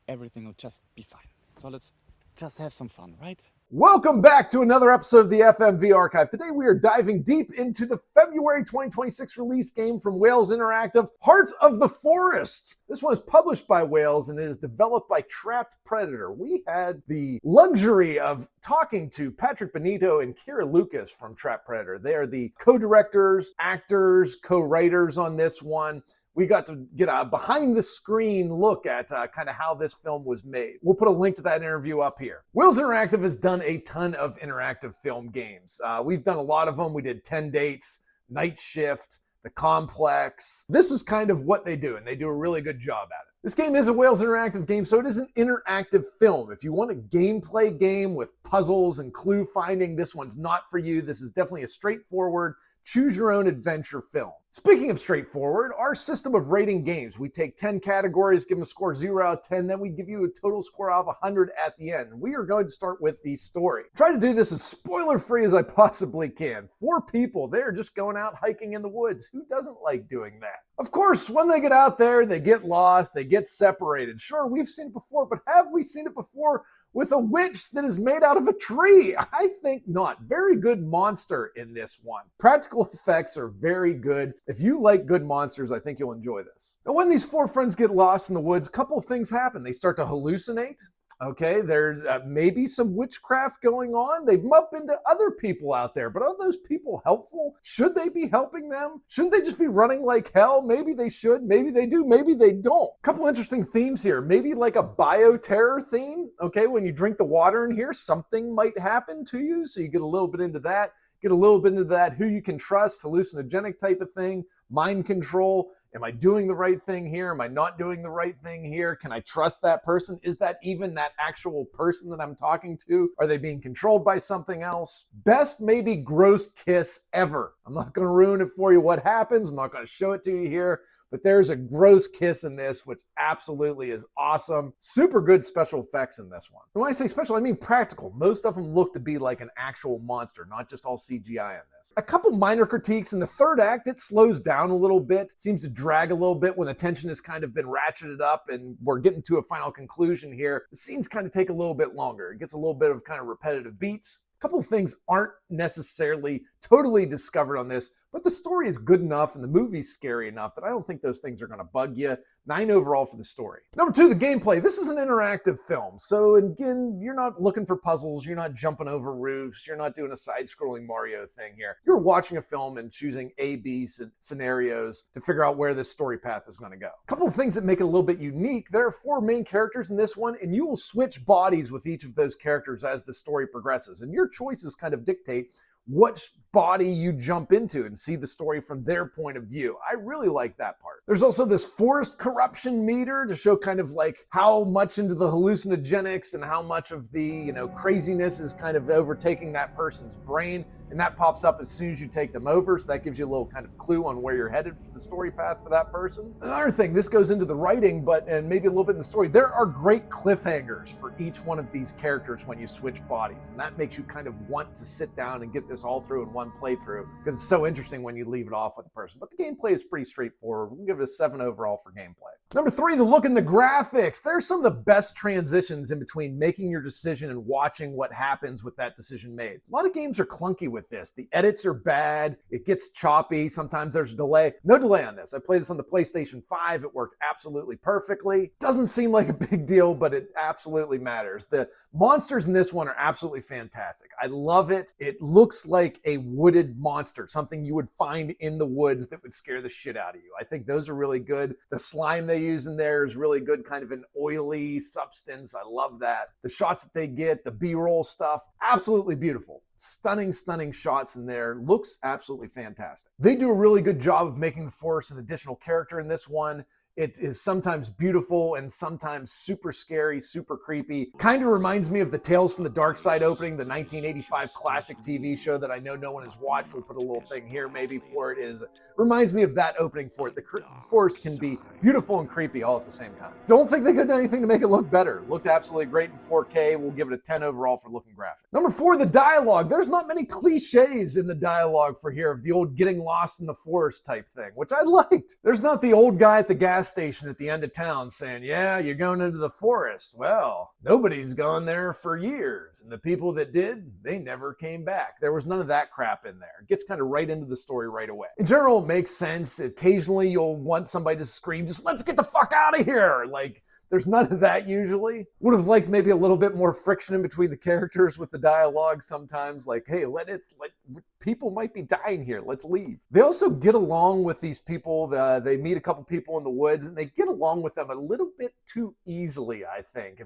everything will just be fine. So let's just have some fun, right? Welcome back to another episode of the FMV Archive. Today we are diving deep into the February 2026 release game from Wales Interactive, Heart of the Forest. This one is published by Wales and it is developed by Trapped Predator. We had the luxury of talking to Patrick Benito and Kira Lucas from Trapped Predator. They are the co-directors, actors, co-writers on this one. We got to get a behind-the-screen look at kind of how this film was made. We'll put a link to that interview up here. Wales Interactive has done a ton of interactive film games. We've done a lot of them. We did 10 Dates, Night Shift, The Complex. This is kind of what they do, and they do a really good job at it. This game is a Wales Interactive game, so it is an interactive film. If you want a gameplay game with puzzles and clue finding, this one's not for you. This is definitely a straightforward, choose-your-own-adventure film. Speaking of straightforward, our system of rating games, we take 10 categories, give them a score 0 out of 10, then we give you a total score of 100 at the end. We are going to start with the story. Try to do this as spoiler-free as I possibly can. 4 people, they're just going out hiking in the woods. Who doesn't like doing that? Of course, when they get out there, they get lost, they get separated. Sure, we've seen it before, but have we seen it before with a witch that is made out of a tree? I think not. Very good monster in this one. Practical effects are very good. If you like good monsters, I think you'll enjoy this. Now, when these 4 friends get lost in the woods, a couple of things happen. They start to hallucinate. Okay, there's maybe some witchcraft going on. They bump into other people out there, but are those people helpful? Should they be helping them? Shouldn't they just be running like hell? Maybe they should, maybe they do, maybe they don't. A couple interesting themes here. Maybe like a bioterror theme. Okay, when you drink the water in here, something might happen to you, so you get a little bit into that. Get a little bit into that who you can trust, hallucinogenic type of thing, mind control. Am I doing the right thing here? Am I not doing the right thing here? Can I trust that person? Is that even that actual person that I'm talking to? Are they being controlled by something else? Best maybe gross kiss ever. I'm not going to ruin it for you what happens. I'm not going to show it to you here. But there's a gross kiss in this, which absolutely is awesome. Super good special effects in this one. And when I say special, I mean practical. Most of them look to be like an actual monster, not just all CGI in this. A couple minor critiques. In the third act, it slows down a little bit. Seems to drag a little bit when the tension has kind of been ratcheted up and we're getting to a final conclusion here. The scenes kind of take a little bit longer. It gets a little bit of kind of repetitive beats. A couple of things aren't necessarily totally discovered on this, but the story is good enough and the movie's scary enough that I don't think those things are going to bug you. 9 overall for the story. Number 2, the gameplay. This is an interactive film. So again, you're not looking for puzzles. You're not jumping over roofs. You're not doing a side-scrolling Mario thing here. You're watching a film and choosing A, B scenarios to figure out where this story path is going to go. A couple of things that make it a little bit unique. There are 4 main characters in this one, and you will switch bodies with each of those characters as the story progresses. And your choices kind of dictate which body you jump into and see the story from their point of view. I really like that part. There's also this forest corruption meter to show kind of like how much into the hallucinogenics and how much of the, craziness is kind of overtaking that person's brain. And that pops up as soon as you take them over. So that gives you a little kind of clue on where you're headed for the story path for that person. Another thing, this goes into the writing, and maybe a little bit in the story. There are great cliffhangers for each one of these characters when you switch bodies. And that makes you kind of want to sit down and get this all through in one playthrough because it's so interesting when you leave it off with a person. But the gameplay is pretty straightforward. We'll give it a 7 overall for gameplay. Number 3, the look and the graphics. There's some of the best transitions in between making your decision and watching what happens with that decision made. A lot of games are clunky with this. The edits are bad. It gets choppy. Sometimes there's a delay. No delay on this. I played this on the PlayStation 5. It worked absolutely perfectly. Doesn't seem like a big deal, but it absolutely matters. The monsters in this one are absolutely fantastic. I love it. It looks like a wooded monster, something you would find in the woods that would scare the shit out of you. I think those are really good. The slime they use in there is really good, kind of an oily substance. I love that. The shots that they get, the B-roll stuff, absolutely beautiful. Stunning, stunning shots in there. Looks absolutely fantastic. They do a really good job of making the forest an additional character in this one. It is sometimes beautiful and sometimes super scary, super creepy. Kind of reminds me of the Tales from the Dark Side opening, the 1985 classic TV show that I know no one has watched. We'll put a little thing here maybe for it. Reminds me of that opening for it. The forest can be beautiful and creepy all at the same time. Don't think they could do anything to make it look better. Looked absolutely great in 4K. We'll give it a 10 overall for looking graphic. Number 4, the dialogue. There's not many cliches in the dialogue for here of the old getting lost in the forest type thing, which I liked. There's not the old guy at the gas gas station at the end of town saying, yeah, you're going into the forest. Well, nobody's gone there for years. And the people that did, they never came back. There was none of that crap in there. It gets kind of right into the story right away. In general, it makes sense. Occasionally, you'll want somebody to scream, just let's get the fuck out of here. Like, there's none of that usually. Would have liked maybe a little bit more friction in between the characters with the dialogue sometimes. Like, hey, people might be dying here. Let's leave. They also get along with these people. They meet a couple people in the woods and they get along with them a little bit too easily, I think.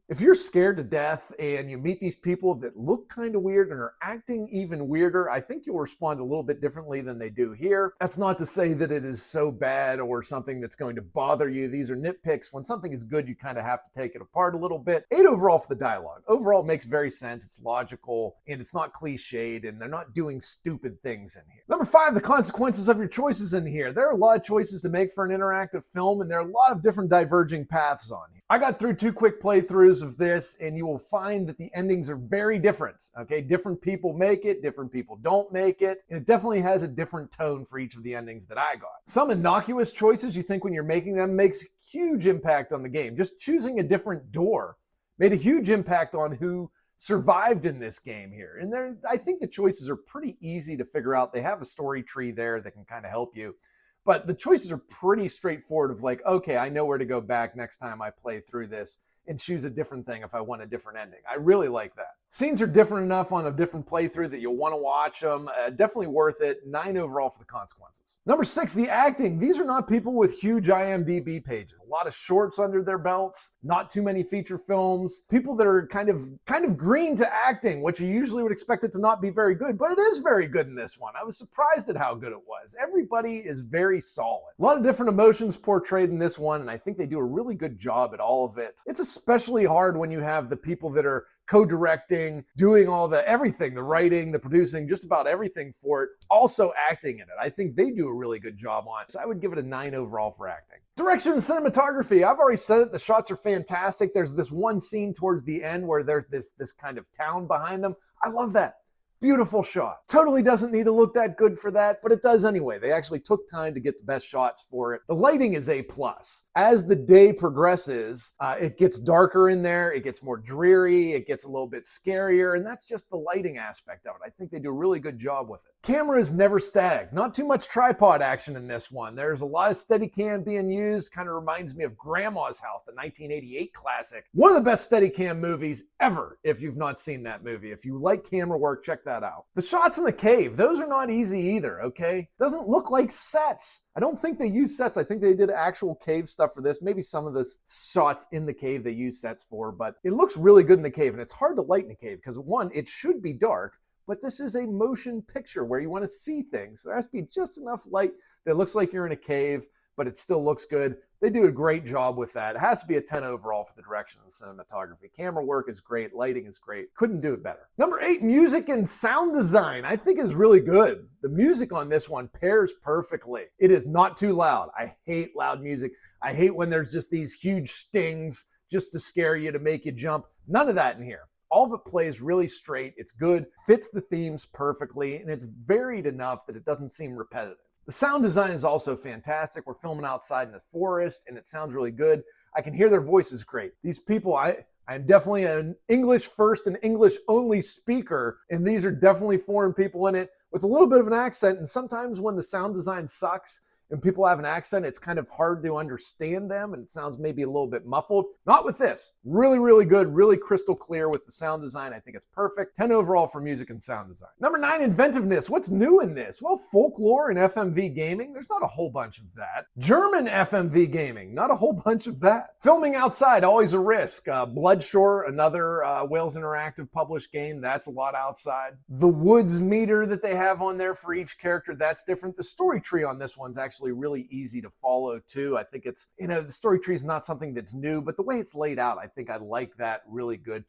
If you're scared to death and you meet these people that look kind of weird and are acting even weirder, I think you'll respond a little bit differently than they do here. That's not to say that it is so bad or something that's going to bother you. These are nitpicks. When something is good, you kind of have to take it apart a little bit. 8 overall for the dialogue. Overall, it makes very sense. It's logical and it's not cliched and they're not doing stupid things in here. Number 5, the consequences of your choices in here. There are a lot of choices to make for an interactive film and there are a lot of different diverging paths on here. I got through 2 quick playthroughs of this and you will find that the endings are very different. Okay, different people make it, different people don't make it, and it definitely has a different tone for each of the endings that I got. Some innocuous choices you think when you're making them makes huge impact on the game. Just choosing a different door made a huge impact on who survived in this game here. And I think the choices are pretty easy to figure out. They have a story tree there that can kind of help you. But the choices are pretty straightforward of like, okay, I know where to go back next time I play through this and choose a different thing if I want a different ending. I really like that. Scenes are different enough on a different playthrough that you'll want to watch them. Definitely worth it. 9 overall for the consequences. Number 6, the acting. These are not people with huge IMDb pages. A lot of shorts under their belts, not too many feature films. People that are kind of green to acting, which you usually would expect it to not be very good, but it is very good in this one. I was surprised at how good it was. Everybody is very solid. A lot of different emotions portrayed in this one, and I think they do a really good job at all of it. It's especially hard when you have the people that are co-directing, doing all everything, the writing, the producing, just about everything for it, also acting in it. I think they do a really good job on it. So I would give it a 9 overall for acting. Direction and cinematography. I've already said it. The shots are fantastic. There's this one scene towards the end where there's this kind of town behind them. I love that. Beautiful shot. Totally doesn't need to look that good for that, but it does anyway. They actually took time to get the best shots for it. The lighting is A+. As the day progresses, it gets darker in there, it gets more dreary, it gets a little bit scarier, and that's just the lighting aspect of it. I think they do a really good job with it. Camera is never static. Not too much tripod action in this one. There's a lot of Steadicam being used. Kind of reminds me of Grandma's House, the 1988 classic. One of the best Steadicam movies ever, if you've not seen that movie. If you like camera work, check that out. The shots in the cave, those are not easy either, okay? Doesn't look like sets. I don't think they use sets. I think they did actual cave stuff for this. Maybe some of the shots in the cave they use sets for, but it looks really good in the cave, and it's hard to light in the cave because, one, it should be dark, but this is a motion picture where you want to see things. There has to be just enough light that looks like you're in a cave, but it still looks good. They do a great job with that. It has to be a 10 overall for the direction and cinematography. Camera work is great. Lighting is great. Couldn't do it better. Number 8, music and sound design, I think is really good. The music on this one pairs perfectly. It is not too loud. I hate loud music. I hate when there's just these huge stings just to scare you, to make you jump. None of that in here. All of it plays really straight. It's good, fits the themes perfectly, and it's varied enough that it doesn't seem repetitive. The sound design is also fantastic. We're filming outside in the forest, and it sounds really good. I can hear their voices great. These people, I'm definitely an English first and English only speaker, and these are definitely foreign people in it with a little bit of an accent, and sometimes when the sound design sucks, and people have an accent, it's kind of hard to understand them and it sounds maybe a little bit muffled. Not with this. Really, really good, really crystal clear with the sound design. I think it's perfect. 10 overall for music and sound design. Number 9, inventiveness. What's new in this? Well, folklore and FMV gaming. There's not a whole bunch of that. German FMV gaming. Not a whole bunch of that. Filming outside, always a risk. Bloodshore, another Wales Interactive published game. That's a lot outside. The woods meter that they have on there for each character, that's different. The story tree on this one's actually really easy to follow too. I think it's, the story tree is not something that's new, but the way it's laid out, I think I like that really good.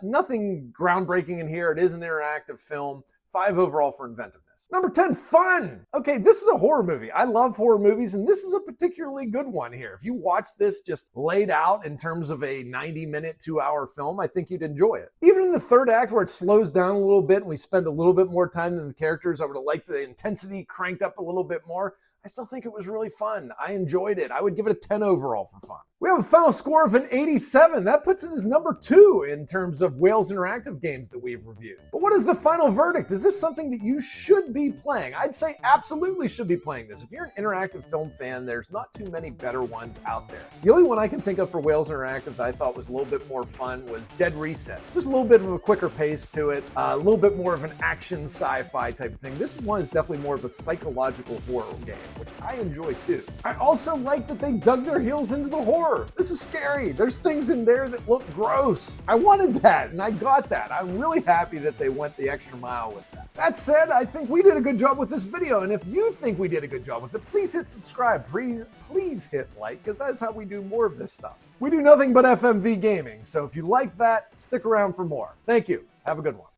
Nothing groundbreaking in here. It is an interactive film. 5 overall for inventiveness. Number 10, fun. Okay, this is a horror movie. I love horror movies, and this is a particularly good one here. If you watch this just laid out in terms of a 90-minute, 2-hour film, I think you'd enjoy it. Even in the third act where it slows down a little bit and we spend a little bit more time than the characters, I would have liked the intensity cranked up a little bit more. I still think it was really fun. I enjoyed it. I would give it a 10 overall for fun. We have a final score of an 87. That puts it as number 2 in terms of Wales Interactive games that we've reviewed. But what is the final verdict? Is this something that you should be playing? I'd say absolutely should be playing this. If you're an interactive film fan, there's not too many better ones out there. The only one I can think of for Wales Interactive that I thought was a little bit more fun was Dead Reset. Just a little bit of a quicker pace to it, a little bit more of an action sci-fi type of thing. This one is definitely more of a psychological horror game, which I enjoy too. I also like that they dug their heels into the horror. This is scary. There's things in there that look gross. I wanted that, and I got that. I'm really happy that they went the extra mile with that. That said, I think we did a good job with this video, and if you think we did a good job with it, please hit subscribe. Please hit like, because that's how we do more of this stuff. We do nothing but FMV gaming, so if you like that, stick around for more. Thank you. Have a good one.